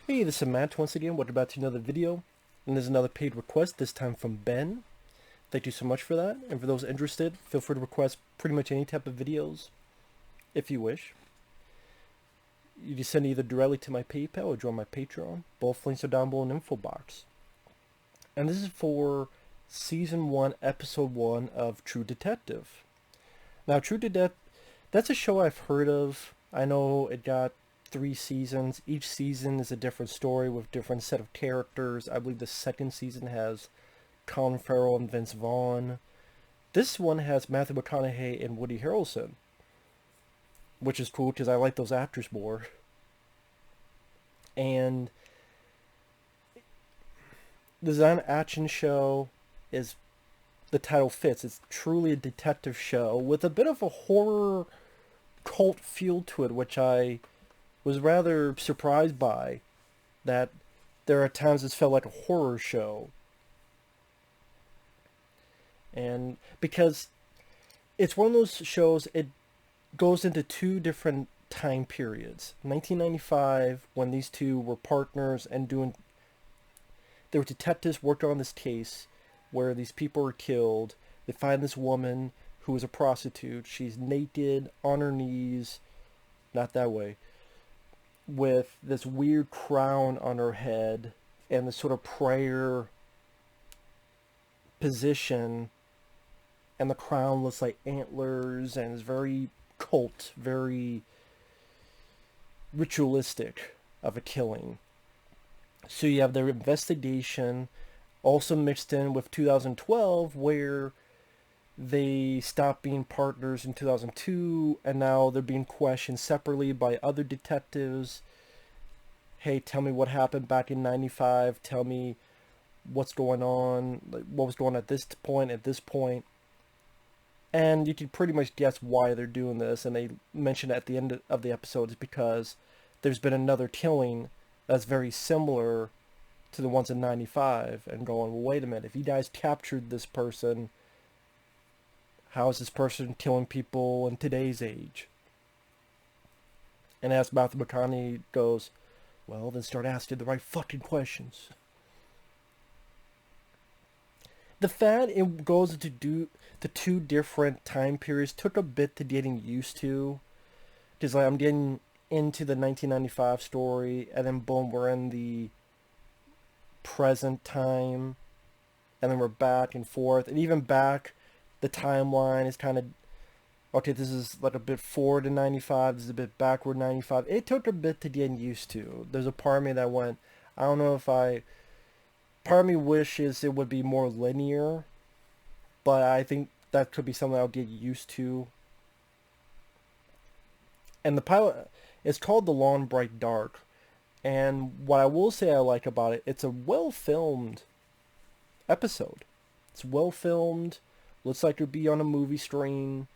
Hey, this is Matt once again. Welcome back to another video. And there's another paid request, this time from Ben. Thank you so much for that. And for those interested, feel free to request pretty much any type of videos, if you wish. You can send either directly to my PayPal or join my Patreon. Both links are down below in the info box. And this is for Season 1, Episode 1 of True Detective. Now, True Detective, that's a show I've heard of. I know it got 3 seasons. Each season is a different story with different set of characters. I believe the second season has Colin Farrell and Vince Vaughn. This one has Matthew McConaughey and Woody Harrelson, which is cool because I like those actors more. And the Design Action Show is the title fits. It's truly a detective show with a bit of a horror cult feel to it, which I was rather surprised by. That there are times it's felt like a horror show. And because it's one of those shows, it goes into two different time periods. 1995, when these two were partners and they were detectives working on this case where these people were killed. They find this woman who is a prostitute. She's naked, on her knees, not that way, with this weird crown on her head and this sort of prayer position, and the crown looks like antlers and is very cult, very ritualistic of a killing. So you have their investigation also mixed in with 2012, where they stopped being partners in 2002, and now they're being questioned separately by other detectives. Hey, tell me what happened back in 95. Tell me what's going on, like what was going on at this point, at this point. And you can pretty much guess why they're doing this, and they mention at the end of the episode is because there's been another killing that's very similar to the ones in 95, and going, well, wait a minute, if you guys captured this person, how is this person killing people in today's age? And as Matthew McConaughey goes, well, then start asking the right fucking questions. The fact it goes into the two different time periods took a bit to getting used to. Because like, I'm getting into the 1995 story, and then boom, we're in the present time, and then we're back and forth. And even back, the timeline is kind of, okay, this is like a bit forward in 95, this is a bit backward 95. It took a bit to get used to. There's a part of me that went, I don't know if part of me wishes it would be more linear, but I think that could be something I'll get used to. And the pilot is called The Long Bright Dark. And what I will say I like about it, it's a well-filmed episode. It's well filmed. Looks like it'd be on a movie screen.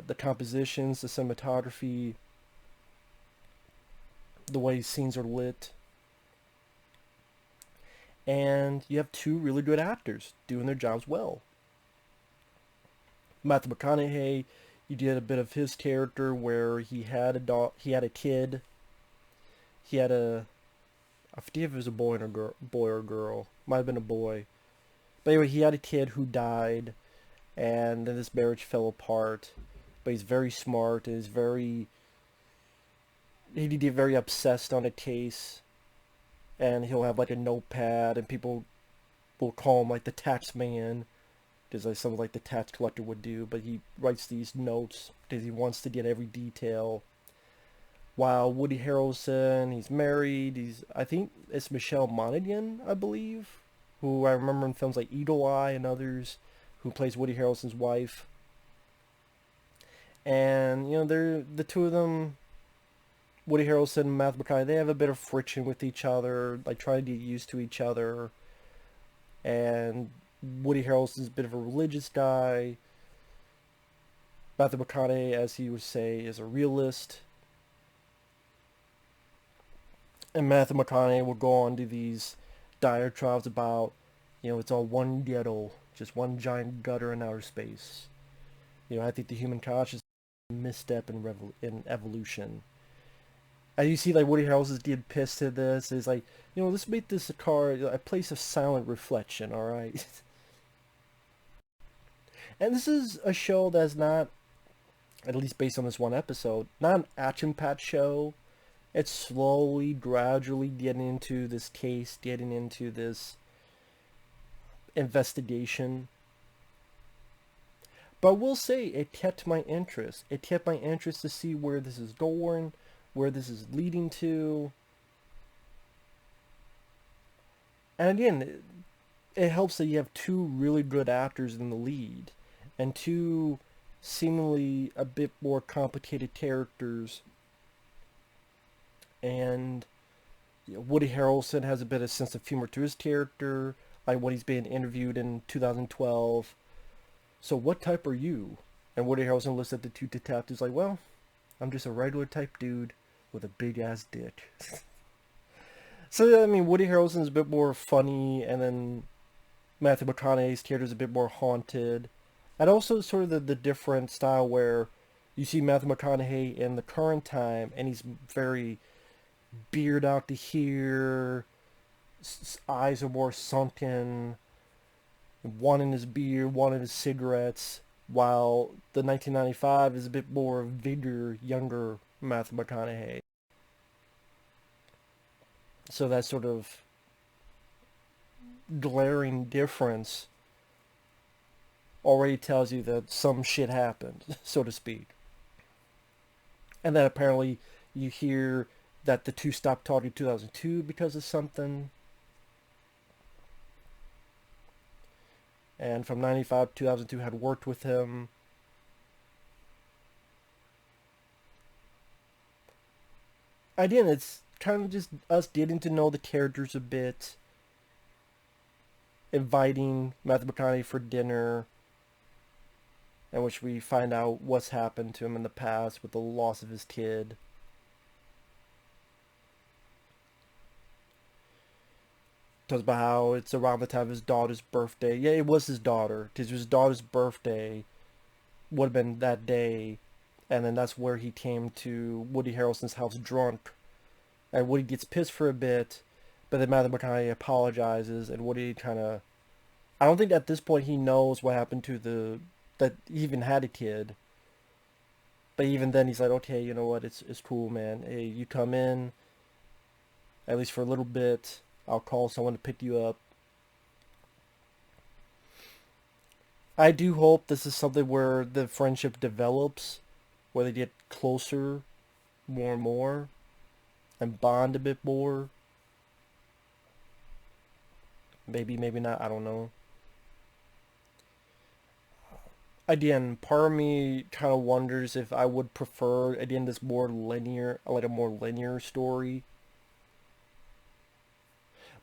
The compositions, the cinematography, the way scenes are lit. And you have two really good actors doing their jobs well. Matthew McConaughey, you did a bit of his character where he had a kid. He had I forget if it was a boy or a girl. Might have been a boy. But anyway, he had a kid who died, and then this marriage fell apart. But he's very smart, and he'd get very obsessed on a case, and he'll have like a notepad, and people will call him like the tax man, because like something like the tax collector would do. But he writes these notes because he wants to get every detail. While Woody Harrelson, he's married. I think it's Michelle Monaghan, I believe, who I remember in films like Eagle Eye and others, who plays Woody Harrelson's wife. And, they're the two of them, Woody Harrelson and Matthew McConaughey, they have a bit of friction with each other, like trying to get used to each other. And Woody Harrelson's a bit of a religious guy. Matthew McConaughey, as he would say, is a realist. And Matthew McConaughey will go on to these diatribes about, it's all one ghetto, just one giant gutter in outer space. I think the human consciousness is a misstep in evolution. And you see like Woody Harrelson's getting pissed at this. He's like, let's make this a car a place of silent reflection. All right. And this is a show that's not, at least based on this one episode, not an action-packed show. It's slowly, gradually getting into this case, getting into this investigation. But we'll say it kept my interest. It kept my interest to see where this is going, where this is leading to. And again, it helps that you have two really good actors in the lead and two seemingly a bit more complicated characters. And Woody Harrelson has a bit of sense of humor to his character, like when he's being interviewed in 2012. So what type are you? And Woody Harrelson looks at the two detectives like, well, I'm just a regular type dude with a big ass dick. So, I mean, Woody Harrelson's a bit more funny, and then Matthew McConaughey's character is a bit more haunted. And also sort of the different style where you see Matthew McConaughey in the current time, and he's very beard out to here, eyes are more sunken, one in his beard, one in his cigarettes, while the 1995 is a bit more vigor, younger Matthew McConaughey. So that sort of glaring difference already tells you that some shit happened, so to speak. And then apparently you hear that the two stopped talking in 2002 because of something. And from 95 to 2002 had worked with him. Again, it's kind of just us getting to know the characters a bit, inviting Matthew McConaughey for dinner, in which we find out what's happened to him in the past with the loss of his kid. Talks about how it's around the time of his daughter's birthday. Yeah, it was his daughter, because his daughter's birthday would have been that day, and then that's where he came to Woody Harrelson's house drunk. And Woody gets pissed for a bit, but then Matthew McConaughey apologizes, and Woody kind of... I don't think at this point he knows what happened to that he even had a kid. But even then he's like, okay, you know what, it's cool, man. Hey, you come in, at least for a little bit. I'll call someone to pick you up. I do hope this is something where the friendship develops, where they get closer more and more, and bond a bit more. Maybe, maybe not, I don't know. Again, part of me kind of wonders if I would prefer, again, this more linear, like a more linear story.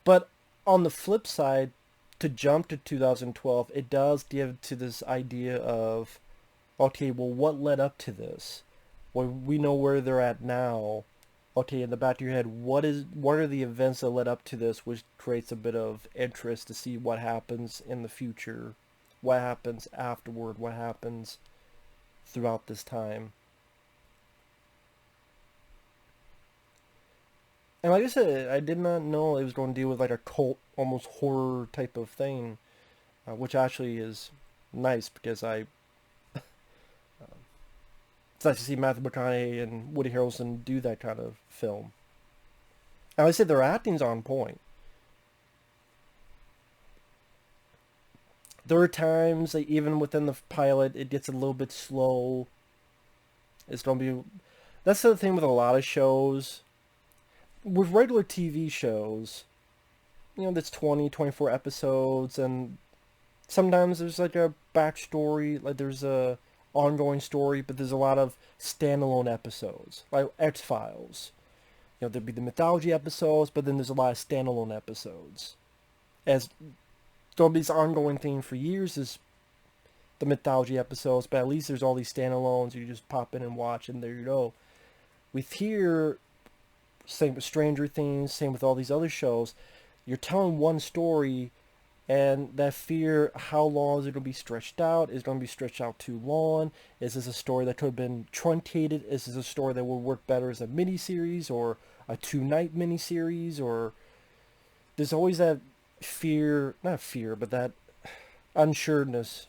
But on the flip side, to jump to 2012, it does give to this idea of, okay, well, what led up to this? Well, we know where they're at now. Okay, in the back of your head, what are the events that led up to this, which creates a bit of interest to see what happens in the future, what happens afterward, what happens throughout this time. And like I said, I did not know it was going to deal with like a cult, almost horror type of thing, which actually is nice because it's nice to see Matthew McConaughey and Woody Harrelson do that kind of film. And like I said, their acting's on point. There are times that even within the pilot, it gets a little bit slow. It's going to be... That's the thing with a lot of shows. With regular TV shows, that's 20, 24 episodes, and sometimes there's like a backstory, like there's a ongoing story, but there's a lot of standalone episodes, like X-Files. There'd be the mythology episodes, but then there's a lot of standalone episodes. As these ongoing thing for years is the mythology episodes, but at least there's all these standalones you just pop in and watch, and there you go. With here, same with Stranger Things, same with all these other shows, you're telling one story, And that fear, how long is it going to be stretched out? Is it going to be stretched out too long? Is this a story that could have been truncated? Is this a story that would work better as a miniseries or a two-night miniseries? Or there's always that fear, not fear, but that unsureness.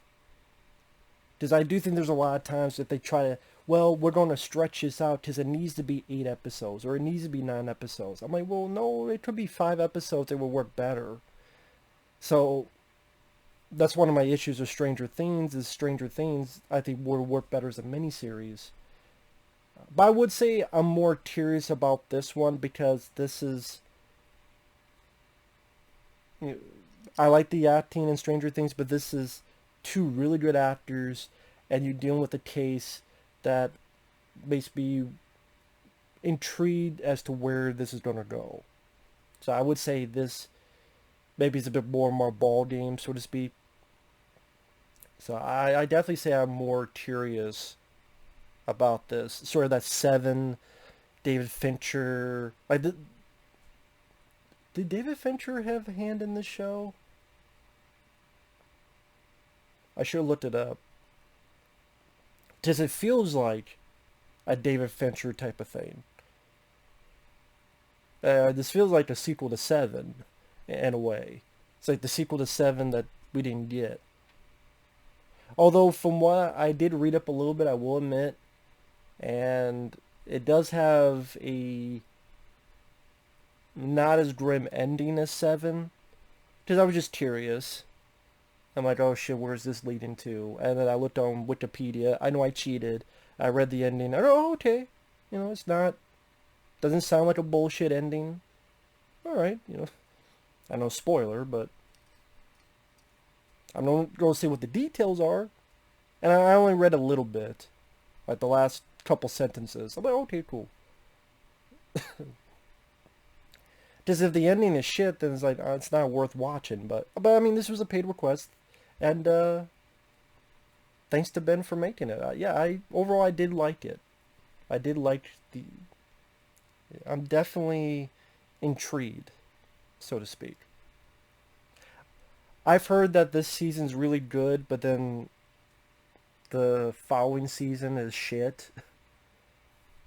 Because I do think there's a lot of times that they try to, well, we're going to stretch this out because it needs to be 8 episodes or it needs to be 9 episodes. I'm like, well, no, it could be 5 episodes that will work better. So that's one of my issues with Stranger Things is Stranger Things I think would work better as a miniseries. But I would say I'm more curious about this one because this is, you know, I like the acting in Stranger Things, but this is two really good actors, and you're dealing with a case that makes me intrigued as to where this is going to go. So I would say this maybe is a bit more ball game, so to speak. So I definitely say I'm more curious about this. Sort of that Seven, David Fincher. Did David Fincher have a hand in this show? I should have looked it up. Because it feels like a David Fincher type of thing. This feels like a sequel to Seven, in a way. It's like the sequel to Seven that we didn't get. Although from what I did read up a little bit, I will admit, and it does have a not as grim ending as Seven. Because I was just curious. I'm like, oh shit, where's this leading to? And then I looked on Wikipedia. I know I cheated. I read the ending. Oh, okay. It's not, doesn't sound like a bullshit ending. All right, I know spoiler, but I'm not going to say what the details are. And I only read a little bit, like the last couple sentences. I'm like, okay, cool. Because if the ending is shit, then it's like it's not worth watching. But I mean, this was a paid request, and thanks to Ben for making it. Yeah, I overall I did like it. I did like the. I'm definitely intrigued, so to speak. I've heard that this season's really good, but then the following season is shit.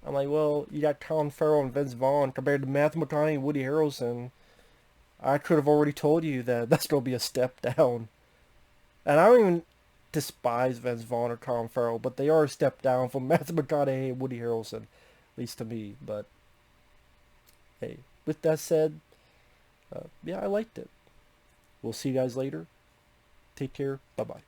I'm like, well, you got Colin Farrell and Vince Vaughn compared to Matthew McConaughey and Woody Harrelson. I could have already told you that that's going to be a step down. And I don't even despise Vince Vaughn or Colin Farrell, but they are a step down from Matthew McConaughey and Woody Harrelson, at least to me. But hey, with that said, yeah, I liked it. We'll see you guys later. Take care. Bye-bye.